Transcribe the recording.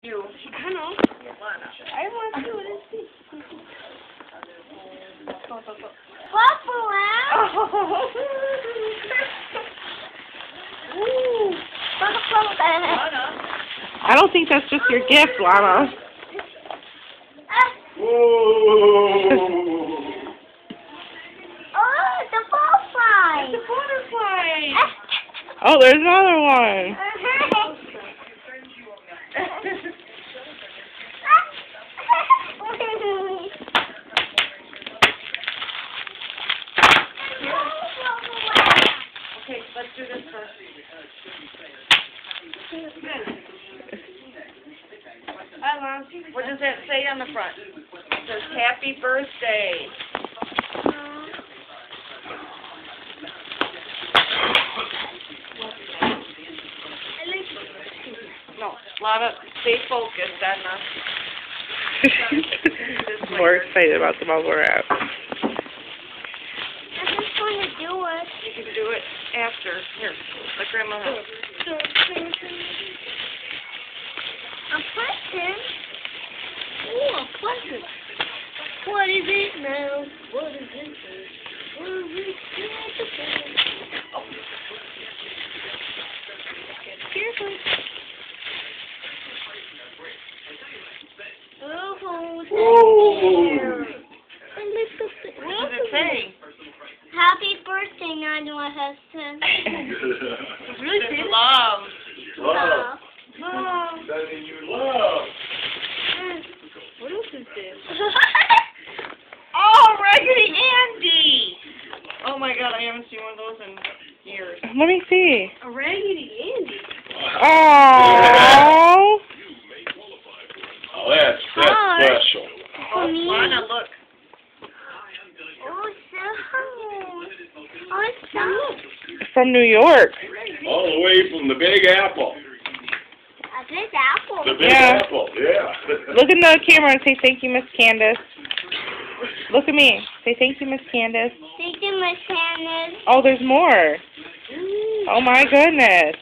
You. I know. I want to see what it is. Purple, Oh. Ooh. I don't think that's just your gift, Lana. Whoa! Oh, the butterfly. It's a butterfly. Oh, there's another one. Okay, let's do this first. What does that say on the front? It says happy birthday. No, Lana, stay focused on More excited about the bubble wrap. I just want to do it. You can do it after. Here, let Grandma know. A present? Ooh, a present. What is it now? What is it? What is it? Careful. Oh, Whoa! What does it say? Happy birthday, Nana Hudson. It really says love. Love. Love. Sending you love. What else is this? Oh, Raggedy Andy! Oh my God, I haven't seen one of those in years. Let me see. A Raggedy Andy. Oh. Oh, that's special. Oh, me? Lana, look. Oh, so. Oh, it's so. From New York. All the way from the Big Apple. A big apple. The Big Yeah. Apple, yeah. Look in the camera and say thank you, Miss Candace. Look at me. Say thank you, Miss Candace. Thank you, Miss Hannah. Oh, there's more. Oh my goodness.